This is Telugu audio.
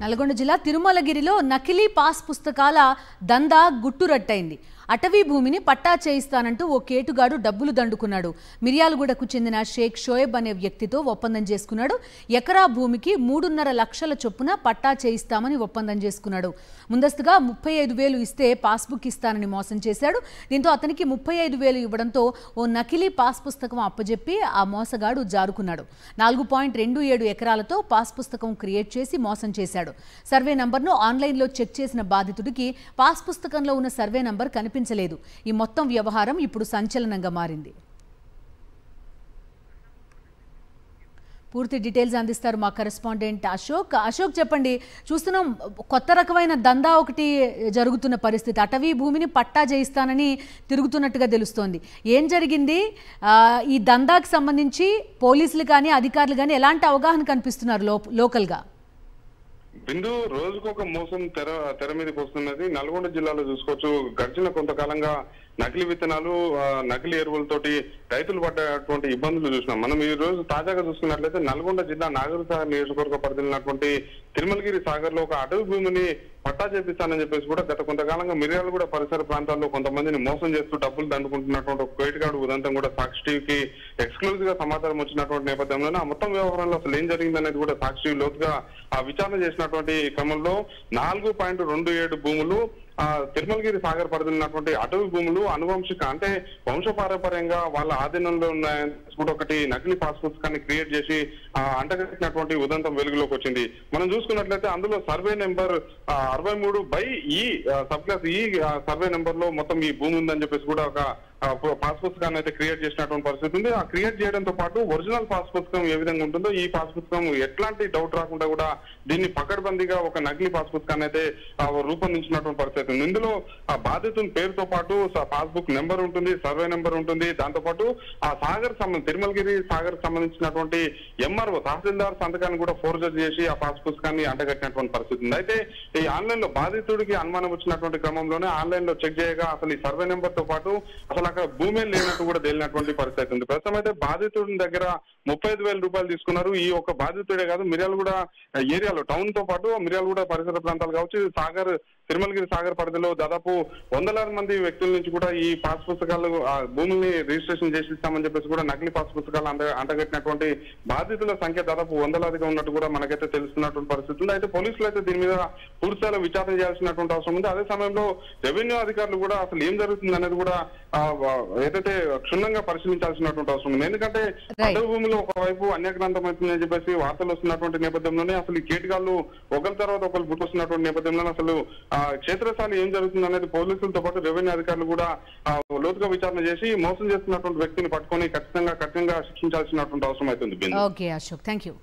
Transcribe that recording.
నల్గొండ జిల్లా తిరుమలగిరిలో నకిలీ పాస్ పుస్తకాల దందా గుట్టురట్టయింది. అటవీ భూమిని పట్టా చేయిస్తానంటూ ఓ కేటుగాడు డబ్బులు దండుకున్నాడు. మిర్యాలగూడకు చెందిన షేక్ షోయబ్ అనే వ్యక్తితో ఒప్పందం చేసుకున్నాడు. ఎకరా భూమికి 3.5 లక్షల చొప్పున పట్టా చేయిస్తామని ఒప్పందం చేసుకున్నాడు. ముందస్తుగా 35,000 ఇస్తే పాస్బుక్ ఇస్తానని మోసం చేశాడు. దీంతో అతనికి 35,000 ఇవ్వడంతో ఓ నకిలీ పాస్ పుస్తకం అప్పజెప్పి ఆ మోసగాడు జారుకున్నాడు. 4.27 ఎకరాలతో పాస్ పుస్తకం క్రియేట్ చేసి మోసం చేశాడు. సర్వే నంబర్ను ఆన్లైన్లో చెక్ చేసిన బాధితుడికి పాస్ పుస్తకంలో ఉన్న సర్వే నంబర్ కనిపించలేదు. ఈ మొత్తం వ్యవహారం ఇప్పుడు సంచలనంగా మారింది. పూర్తి డీటెయిల్స్ అందిస్తారు మా కరెస్పాండెంట్ అశోక్. అశోక్, చెప్పండి. చూస్తున్నాం కొత్త రకమైన దందా ఒకటి జరుగుతున్న పరిస్థితి. అటవీ భూమిని పట్టా చేయిస్తానని తిరుగుతున్నట్టుగా తెలుస్తోంది. ఏం జరిగింది? ఈ దందాకి సంబంధించి పోలీసులు కానీ అధికారులు కానీ ఎలాంటి అవగాహన కనిపిస్తున్నారు లోకల్గా? బిందు, రోజుకు ఒక మోసం తెర మీదకి వస్తున్నది. నల్గొండ జిల్లాలో చూసుకోవచ్చు. గడిచిన కొంతకాలంగా నకిలీ విత్తనాలు, నకిలీ ఎరువులతోటి రైతులు పడ్డటువంటి ఇబ్బందులు చూసినాం. మనం ఈ రోజు తాజాగా చూసుకున్నట్లయితే నల్గొండ జిల్లా నాగర్సాగర్ నియోజకవర్గ పరిధిలోనటువంటి తిరుమలగిరి సాగర్ లో ఒక అటవీ భూమిని పట్టా చేపిస్తానని చెప్పేసి కూడా గత కొంతకాలంగా మిర్యాలగూడ పరిసర ప్రాంతాల్లో కొంతమందిని మోసం చేస్తూ డబ్బులు దండుకుంటున్నటువంటి ఒక కేటుగాడు ఉదంతం కూడా సాక్షి టీవీకి ఎక్స్క్లూజివ్ గా సమాచారం వచ్చినటువంటి నేపథ్యంలోనే ఆ మొత్తం వ్యవహారంలో అసలు ఏం జరిగిందనేది కూడా సాక్షి టీవీ లోతుగా విచారణ చేసినటువంటి క్రమంలో 4.27 భూములు తిరుమలగిరి సాగర్ పరిధిలో ఉన్నటువంటి అటవీ భూములు అనువంశిక, అంటే వంశపారంపర్యంగా వాళ్ళ ఆధీనంలో ఉన్నాయని కూడా ఒకటి నకిలీ పాస్ పుస్తకాన్ని క్రియేట్ చేసి అంటగట్టినటువంటి ఉదంతం వెలుగులోకి వచ్చింది. మనం చూసుకున్నట్లయితే అందులో survey number 63/E sub class ఈ సర్వే నెంబర్ లో మొత్తం ఈ భూమి ఉందని చెప్పేసి కూడా ఒక పాస్ పుస్తకాన్ని అయితే క్రియేట్ చేసినటువంటి పరిస్థితి ఉంది. ఆ క్రియేట్ చేయడంతో పాటు ఒరిజినల్ పాస్ పుస్తకం ఏ విధంగా ఉంటుందో ఈ పాస్ పుస్తకం ఎట్లాంటి డౌట్ రాకుండా కూడా దీన్ని పకడ్బందీగా ఒక నకిలీ పాస్ పుస్తకాన్ని అయితే రూపొందించినటువంటి పరిస్థితి ఉంది. ఇందులో ఆ బాధితుని పేరుతో పాటు పాస్బుక్ నెంబర్ ఉంటుంది, సర్వే నెంబర్ ఉంటుంది. దాంతో పాటు ఆ తిరుమలగిరి సాగర్ సంబంధించినటువంటి ఎంఆర్ఓ తహసీల్దార్ సంతకాన్ని కూడా ఫోర్జరీ చేసి ఆ పాస్ పుస్తకాన్ని అంటగట్టినటువంటి పరిస్థితి ఉంది. అయితే ఈ ఆన్లైన్ లో బాధితుడికి అనుమానం వచ్చినటువంటి క్రమంలోనే ఆన్లైన్ లో చెక్ చేయగా అసలు ఈ సర్వే నెంబర్ తో పాటు అసలు అక్కడ భూమి లేనట్టు కూడా తేలినటువంటి పరిస్థితి ఉంది. ప్రస్తుతం అయితే బాధితుడి దగ్గర 35,000 రూపాయలు తీసుకున్నారు. ఈ ఒక బాధితుడే కాదు, మిర్యాలగూడ ఏరియాలో టౌన్ తో పాటు మిర్యాలగూడ పరిసర ప్రాంతాలు కావచ్చు, తిరుమలగిరి సాగర్ పరిధిలో దాదాపు 100,000 మంది వ్యక్తుల నుంచి కూడా ఈ పాస్ పుస్తకాలు భూముల్ని రిజిస్ట్రేషన్ చేసి ఇస్తామని చెప్పేసి కూడా నకిలీ పాస్ పుస్తకాలు అంటగట్టినటువంటి బాధితుల సంఖ్య దాదాపు 100,000గా ఉన్నట్టు కూడా మనకైతే తెలుస్తున్నటువంటి పరిస్థితి ఉంది. అయితే పోలీసులు అయితే దీని మీద పూర్తిస్థాయిలో విచారణ చేయాల్సినటువంటి అవసరం ఉంది. అదే సమయంలో రెవెన్యూ అధికారులు కూడా అసలు ఏం జరుగుతుంది అనేది కూడా ఏదైతే క్షుణ్ణంగా పరిశీలించాల్సినటువంటి అవసరం ఉంది. ఎందుకంటే అటవీ భూమిలో ఒకవైపు అన్యాక్రాంతమవుతుందని చెప్పేసి వార్తలు వస్తున్నటువంటి నేపథ్యంలోనే అసలు ఈ కేటుగాళ్ళు ఒకరి తర్వాత ఒకరు పుట్టుకొస్తున్నటువంటి నేపథ్యంలో అసలు క్షేత్రస్థాయి ఏం జరుగుతుంది అనేది పోలీసులతో పాటు రెవెన్యూ అధికారులు కూడా లోతుగా విచారణ చేసి మోసం చేస్తున్నటువంటి వ్యక్తిని పట్టుకొని ఖచ్చితంగా కఠినంగా శిక్షించాల్సినటువంటి అవసరం అవుతుంది. Okay Ashok, thank you.